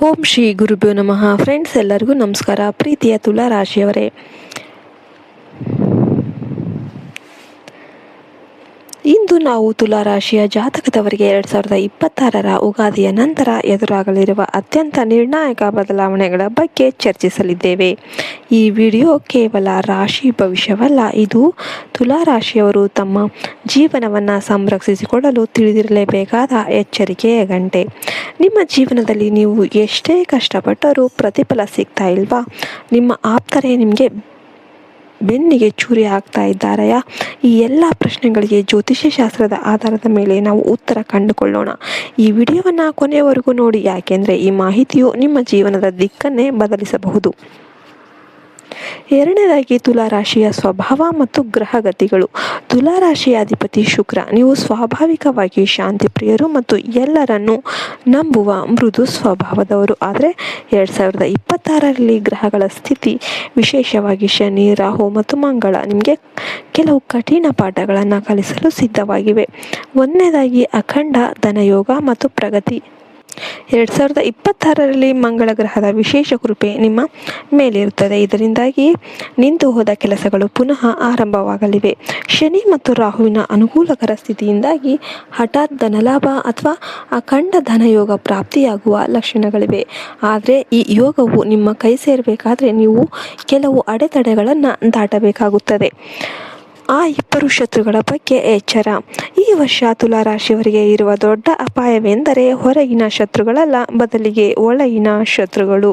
ಓಂ ಶ್ರೀ ಗುರುಭ್ಯೋ ನಮಃ. ಫ್ರೆಂಡ್ಸ್, ಎಲ್ಲರಿಗೂ ನಮಸ್ಕಾರ. ಪ್ರೀತಿಯ ತುಲಾ ರಾಶಿಯವರೇ, ಇಂದು ನಾವು ತುಲಾ ರಾಶಿಯ ಜಾತಕದವರಿಗೆ 2026ರ ಉಗಾದಿಯ ನಂತರ ಎದುರಾಗಲಿರುವ ಅತ್ಯಂತ ನಿರ್ಣಾಯಕ ಬದಲಾವಣೆಗಳ ಬಗ್ಗೆ ಚರ್ಚಿಸಲಿದ್ದೇವೆ. ಈ ವಿಡಿಯೋ ಕೇವಲ ರಾಶಿ ಭವಿಷ್ಯವಲ್ಲ, ಇದು ತುಲಾ ರಾಶಿಯವರು ತಮ್ಮ ಜೀವನವನ್ನು ಸಂರಕ್ಷಿಸಿಕೊಳ್ಳಲು ತಿಳಿದಿರಲೇಬೇಕಾದ ಎಚ್ಚರಿಕೆಯ ಗಂಟೆ. ನಿಮ್ಮ ಜೀವನದಲ್ಲಿ ನೀವು ಎಷ್ಟೇ ಕಷ್ಟಪಟ್ಟರೂ ಪ್ರತಿಫಲ ಸಿಗ್ತಾ ಇಲ್ವಾ? ನಿಮ್ಮ ಆಪ್ತರೇ ನಿಮಗೆ ಬೆನ್ನಿಗೆ ಚೂರಿ ಆಗ್ತಾ ಇದ್ದಾರೆಯಾ? ಈ ಎಲ್ಲ ಪ್ರಶ್ನೆಗಳಿಗೆ ಜ್ಯೋತಿಷ್ಯ ಶಾಸ್ತ್ರದ ಆಧಾರದ ಮೇಲೆ ನಾವು ಉತ್ತರ ಕಂಡುಕೊಳ್ಳೋಣ. ಈ ವಿಡಿಯೋವನ್ನು ಕೊನೆಯವರೆಗೂ ನೋಡಿ, ಯಾಕೆಂದರೆ ಈ ಮಾಹಿತಿಯು ನಿಮ್ಮ ಜೀವನದ ದಿಕ್ಕನ್ನೇ ಬದಲಿಸಬಹುದು. ಎರಡನೇದಾಗಿ, ತುಲಾ ರಾಶಿಯ ಸ್ವಭಾವ ಮತ್ತು ಗ್ರಹಗತಿಗಳು. ತುಲಾ ರಾಶಿಯ ಅಧಿಪತಿ ಶುಕ್ರ. ನೀವು ಸ್ವಾಭಾವಿಕವಾಗಿ ಶಾಂತಿ ಪ್ರಿಯರು ಮತ್ತು ಎಲ್ಲರನ್ನೂ ನಂಬುವ ಮೃದು ಸ್ವಭಾವದವರು. ಆದರೆ 2026ರಲ್ಲಿ ಗ್ರಹಗಳ ಸ್ಥಿತಿ, ವಿಶೇಷವಾಗಿ ಶನಿ, ರಾಹು ಮತ್ತು ಮಂಗಳ, ನಿಮಗೆ ಕೆಲವು ಕಠಿಣ ಪಾಠಗಳನ್ನು ಕಲಿಸಲು ಸಿದ್ಧವಾಗಿವೆ. ಒಂದನೇದಾಗಿ, ಅಖಂಡ ಧನಯೋಗ ಮತ್ತು ಪ್ರಗತಿ. 2026ರಲ್ಲಿ ಮಂಗಳ ಗ್ರಹದ ವಿಶೇಷ ಕೃಪೆ ನಿಮ್ಮ ಮೇಲಿರುತ್ತದೆ. ಇದರಿಂದಾಗಿ ನಿಂತು ಹೋದ ಕೆಲಸಗಳು ಪುನಃ ಆರಂಭವಾಗಲಿವೆ. ಶನಿ ಮತ್ತು ರಾಹುವಿನ ಅನುಕೂಲಕರ ಸ್ಥಿತಿಯಿಂದಾಗಿ ಹಠಾತ್ ಧನಲಾಭ ಅಥವಾ ಅಖಂಡ ಧನಯೋಗ ಪ್ರಾಪ್ತಿಯಾಗುವ ಲಕ್ಷಣಗಳಿವೆ. ಆದರೆ ಈ ಯೋಗವು ನಿಮ್ಮ ಕೈ ಸೇರಬೇಕಾದ್ರೆ ನೀವು ಕೆಲವು ಅಡೆತಡೆಗಳನ್ನು ದಾಟಬೇಕಾಗುತ್ತದೆ. ಆ ಇಬ್ಬರು ಶತ್ರುಗಳ ಬಗ್ಗೆ ಎಚ್ಚರ. ಈ ವರ್ಷ ತುಲಾ ರಾಶಿಯವರಿಗೆ ಇರುವ ದೊಡ್ಡ ಅಪಾಯವೆಂದರೆ ಹೊರಗಿನ ಶತ್ರುಗಳಲ್ಲ, ಬದಲಿಗೆ ಒಳಗಿನ ಶತ್ರುಗಳು.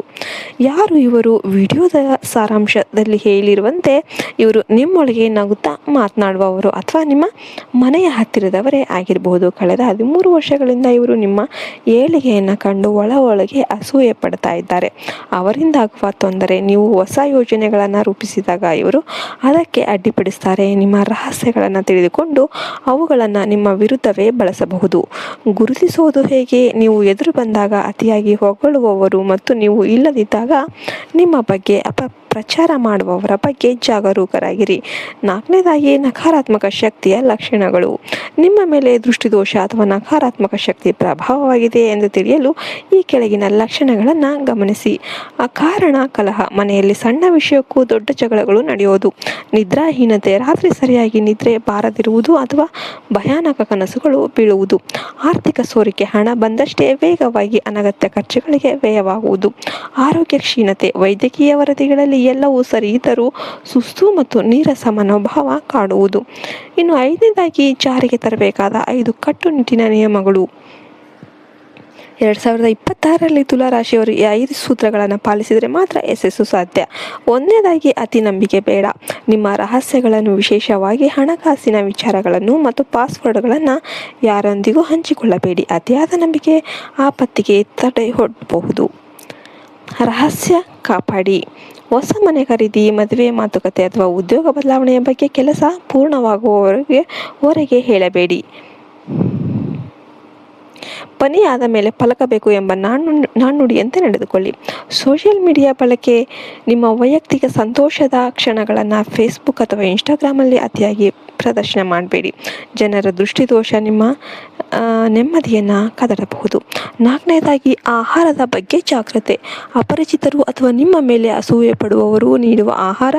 ಯಾರು ಇವರು? ವಿಡಿಯೋದ ಸಾರಾಂಶದಲ್ಲಿ ಹೇಳಿರುವಂತೆ ಇವರು ನಿಮ್ಮೊಳಗೆ ನಗುತ್ತಾ ಮಾತನಾಡುವವರು ಅಥವಾ ನಿಮ್ಮ ಮನೆಯ ಹತ್ತಿರದವರೇ ಆಗಿರಬಹುದು. ಕಳೆದ 13 ವರ್ಷಗಳಿಂದ ಇವರು ನಿಮ್ಮ ಏಳಿಗೆಯನ್ನು ಕಂಡು ಒಳಗೆ ಅಸೂಯೆ ಪಡ್ತಾ ಇದ್ದಾರೆ. ಅವರಿಂದಾಗುವ ತೊಂದರೆ, ನೀವು ಹೊಸ ಯೋಜನೆಗಳನ್ನು ರೂಪಿಸಿದಾಗ ಇವರು ಅದಕ್ಕೆ ಅಡ್ಡಿಪಡಿಸ್ತಾರೆ. ನಿಮ್ಮ ರಹಸ್ಯಗಳನ್ನು ತಿಳಿದುಕೊಂಡು ಅವುಗಳನ್ನು ನಿಮ್ಮ ವಿರುದ್ಧವೇ ಬಳಸಬಹುದು. ಗುರುತಿಸುವುದು ಹೇಗೆ? ನೀವು ಎದುರು ಬಂದಾಗ ಅತಿಯಾಗಿ ಹೊಗಳುವವರು ಮತ್ತು ನೀವು ಇಲ್ಲದಿದ್ದಾಗ ನಿಮ್ಮ ಬಗ್ಗೆ ಪ್ರಚಾರ ಮಾಡುವವರ ಬಗ್ಗೆ ಜಾಗರೂಕರಾಗಿರಿ. ನಾಲ್ಕನೇದಾಗಿ, ನಕಾರಾತ್ಮಕ ಶಕ್ತಿಯ ಲಕ್ಷಣಗಳು. ನಿಮ್ಮ ಮೇಲೆ ದೃಷ್ಟಿದೋಷ ಅಥವಾ ನಕಾರಾತ್ಮಕ ಶಕ್ತಿ ಪ್ರಭಾವವಾಗಿದೆ ಎಂದು ತಿಳಿಯಲು ಈ ಕೆಳಗಿನ ಲಕ್ಷಣಗಳನ್ನು ಗಮನಿಸಿ. ಅಕಾರಣ ಕಲಹ. ಮನೆಯಲ್ಲಿ ಸಣ್ಣ ವಿಷಯಕ್ಕೂ ದೊಡ್ಡ ಜಗಳಗಳು ನಡೆಯೋದು. ನಿದ್ರಾಹೀನತೆ. ರಾತ್ರಿ ಸರಿಯಾಗಿ ನಿದ್ರೆ ಬಾರದಿರುವುದು ಅಥವಾ ಭಯಾನಕ ಕನಸುಗಳು ಬೀಳುವುದು. ಆರ್ಥಿಕ ಸೋರಿಕೆ. ಹಣ ಬಂದಷ್ಟೇ ವೇಗವಾಗಿ ಅನಗತ್ಯ ಖರ್ಚುಗಳಿಗೆ ವ್ಯಯವಾಗುವುದು. ಆರೋಗ್ಯ ಕ್ಷೀಣತೆ. ವೈದ್ಯಕೀಯ ವರದಿಗಳಲ್ಲಿ ಎಲ್ಲವೂ ಸರಿ ಇದ್ದರೂ ಸುಸ್ತು ಮತ್ತು ನೀರಸ ಮನೋಭಾವ ಕಾಡುವುದು. ಇನ್ನು ಐದನೇದಾಗಿ, ಜಾರಿಗೆ ತರಬೇಕಾದ 5 ಕಟ್ಟುನಿಟ್ಟಿನ ನಿಯಮಗಳು. 2026ರಲ್ಲಿ ತುಲಾ ರಾಶಿಯವರು ಈ 5 ಸೂತ್ರಗಳನ್ನು ಪಾಲಿಸಿದರೆ ಮಾತ್ರ ಯಶಸ್ಸು ಸಾಧ್ಯ. ಒಂದನೇದಾಗಿ, ಅತಿ ನಂಬಿಕೆ ಬೇಡ. ನಿಮ್ಮ ರಹಸ್ಯಗಳನ್ನು, ವಿಶೇಷವಾಗಿ ಹಣಕಾಸಿನ ವಿಚಾರಗಳನ್ನು ಮತ್ತು ಪಾಸ್ವರ್ಡ್ಗಳನ್ನು ಯಾರೊಂದಿಗೂ ಹಂಚಿಕೊಳ್ಳಬೇಡಿ. ಅತಿಯಾದ ನಂಬಿಕೆ ಆಪತ್ತಿಗೆ ತಡೆ ಒಡ್ಡಬಹುದು. ರಹಸ್ಯ ಕಾಪಾಡಿ. ಹೊಸ ಮನೆ ಖರೀದಿ, ಮದುವೆ ಮಾತುಕತೆ ಅಥವಾ ಉದ್ಯೋಗ ಬದಲಾವಣೆಯ ಬಗ್ಗೆ ಕೆಲಸ ಪೂರ್ಣವಾಗುವವರೆಗೆ ಹೊರಗೆ ಹೇಳಬೇಡಿ. ಪನಿಯಾದ ಮೇಲೆ ಪಲಕಬೇಕು ಎಂಬ ನಾಣ್ಣುಡಿಯಂತೆ ನಡೆದುಕೊಳ್ಳಿ. ಸೋಷಿಯಲ್ ಮೀಡಿಯಾ ಬಳಕೆ. ನಿಮ್ಮ ವೈಯಕ್ತಿಕ ಸಂತೋಷದ ಕ್ಷಣಗಳನ್ನು ಫೇಸ್ಬುಕ್ ಅಥವಾ ಇನ್ಸ್ಟಾಗ್ರಾಮಲ್ಲಿ ಅತಿಯಾಗಿ ಪ್ರದರ್ಶನ ಮಾಡಬೇಡಿ. ಜನರ ದೃಷ್ಟಿದೋಷ ನಿಮ್ಮ ನೆಮ್ಮದಿಯನ್ನು ಕದಡಬಹುದು. ನಾಲ್ಕನೇದಾಗಿ, ಆಹಾರದ ಬಗ್ಗೆ ಜಾಗ್ರತೆ. ಅಪರಿಚಿತರು ಅಥವಾ ನಿಮ್ಮ ಮೇಲೆ ಅಸೂಯೆ ಪಡುವವರು ನೀಡುವ ಆಹಾರ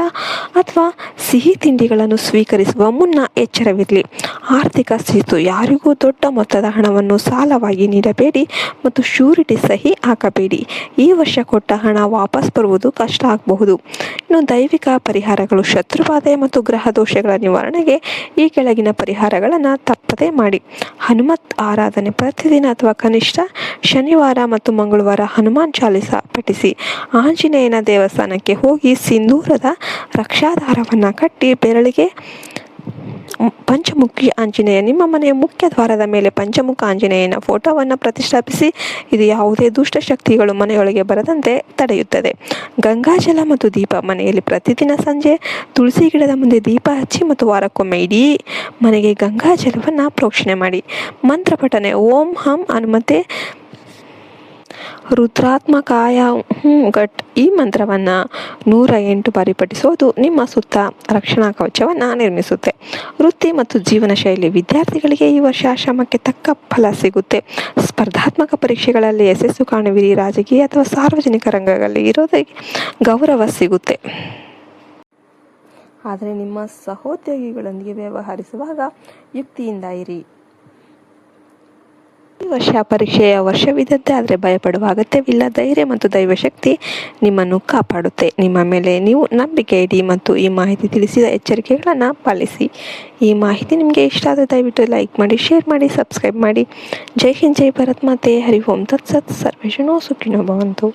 ಅಥವಾ ಸಿಹಿ ತಿಂಡಿಗಳನ್ನು ಸ್ವೀಕರಿಸುವ ಮುನ್ನ ಎಚ್ಚರವಿರಲಿ. ಆರ್ಥಿಕ ಶಿಸ್ತು. ಯಾರಿಗೂ ದೊಡ್ಡ ಮೊತ್ತದ ಹಣವನ್ನು ಸಾಲವಾಗಿ ನೀಡಬೇಡಿ ಮತ್ತು ಶ್ಯೂರಿಟಿ ಸಹಿ ಹಾಕಬೇಡಿ. ಈ ವರ್ಷ ಕೊಟ್ಟ ಹಣ ವಾಪಸ್ ಬರುವುದು ಕಷ್ಟ ಆಗಬಹುದು. ಇನ್ನು ದೈವಿಕ ಪರಿಹಾರಗಳು. ಶತ್ರುಬಾಧೆ ಮತ್ತು ಗ್ರಹ ದೋಷಗಳ ನಿವಾರಣೆಗೆ ಈ ಕೆಳಗಿನ ಪರಿಹಾರಗಳನ್ನು ತಪ್ಪದೇ ಮಾಡಿ. ಹನುಮತ್ ಆರಾಧನೆ. ಪ್ರತಿದಿನ ಅಥವಾ ಕನಿಷ್ಠ ಶನಿವಾರ ಮತ್ತು ಮಂಗಳವಾರ ಹನುಮಾನ್ ಚಾಲಿಸ ಪಠಿಸಿ. ಆಂಜನೇಯನ ದೇವಸ್ಥಾನಕ್ಕೆ ಹೋಗಿ ಸಿಂಧೂರದ ರಕ್ಷಾಧಾರವನ್ನು ಕಟ್ಟಿ ಬೆರಳಿಗೆ ಪಂಚಮುಖಿ ಆಂಜನೇಯ. ನಿಮ್ಮ ಮನೆಯ ಮುಖ್ಯ ದ್ವಾರದ ಮೇಲೆ ಪಂಚಮುಖ ಆಂಜನೇಯನ ಫೋಟೋವನ್ನು ಪ್ರತಿಷ್ಠಾಪಿಸಿ. ಇದು ಯಾವುದೇ ದುಷ್ಟ ಶಕ್ತಿಗಳು ಮನೆಯೊಳಗೆ ಬರದಂತೆ ತಡೆಯುತ್ತದೆ. ಗಂಗಾಜಲ ಮತ್ತು ದೀಪ. ಮನೆಯಲ್ಲಿ ಪ್ರತಿದಿನ ಸಂಜೆ ತುಳಸಿ ಗಿಡದ ಮುಂದೆ ದೀಪ ಹಚ್ಚಿ ಮತ್ತು ವಾರಕ್ಕೊಮ್ಮೆ ಇಡೀ ಮನೆಗೆ ಗಂಗಾಜಲವನ್ನು ಪ್ರೋಕ್ಷಣೆ ಮಾಡಿ. ಮಂತ್ರ ಪಠನೆ. ಓಂ ಹಂ ಹನುಮತೆ ರುದ್ರಾತ್ಮಕಾಯ ಘಟ್ ಈ ಮಂತ್ರವನ್ನು 108 ಬಾರಿ ಪಠಿಸೋದು ನಿಮ್ಮ ಸುತ್ತ ರಕ್ಷಣಾ ಕವಚವನ್ನು ನಿರ್ಮಿಸುತ್ತೆ. ವೃತ್ತಿ ಮತ್ತು ಜೀವನ ಶೈಲಿ ವಿದ್ಯಾರ್ಥಿಗಳಿಗೆ ಈ ವರ್ಷ ಶ್ರಮಕ್ಕೆ ತಕ್ಕ ಫಲ ಸಿಗುತ್ತೆ. ಸ್ಪರ್ಧಾತ್ಮಕ ಪರೀಕ್ಷೆಗಳಲ್ಲಿ ಯಶಸ್ಸು ಕಾಣುವಿರಿ. ರಾಜಕೀಯ ಅಥವಾ ಸಾರ್ವಜನಿಕ ರಂಗಗಳಲ್ಲಿ ಇರೋದಕ್ಕೆ ಗೌರವ ಸಿಗುತ್ತೆ. ಆದರೆ ನಿಮ್ಮ ಸಹೋದ್ಯೋಗಿಗಳೊಂದಿಗೆ ವ್ಯವಹರಿಸುವಾಗ ಯುಕ್ತಿಯಿಂದ ಇರಿ. ಈ ವರ್ಷ ಪರೀಕ್ಷೆಯ ವರ್ಷವಿದ್ದಂತೆ ಆದರೆ ಭಯಪಡುವ ಅಗತ್ಯವಿಲ್ಲ. ಧೈರ್ಯ ಮತ್ತು ದೈವಶಕ್ತಿ ನಿಮ್ಮನ್ನು ಕಾಪಾಡುತ್ತೆ. ನಿಮ್ಮ ಮೇಲೆ ನೀವು ನಂಬಿಕೆ ಇಡಿ ಮತ್ತು ಈ ಮಾಹಿತಿ ತಿಳಿಸಿದ ಎಚ್ಚರಿಕೆಗಳನ್ನು ಪಾಲಿಸಿ. ಈ ಮಾಹಿತಿ ನಿಮಗೆ ಇಷ್ಟ ಆದರೆ ದಯವಿಟ್ಟು ಲೈಕ್ ಮಾಡಿ, ಶೇರ್ ಮಾಡಿ, ಸಬ್ಸ್ಕ್ರೈಬ್ ಮಾಡಿ. ಜೈ ಹಿಂದ್, ಜೈ ಭಾರತ್ ಮಾತೆ. ಹರಿ ಓಂ ತತ್ಸತ್. ಸರ್ವೇಷನೋ ಸುಖಿನೋ ಭವಂತು.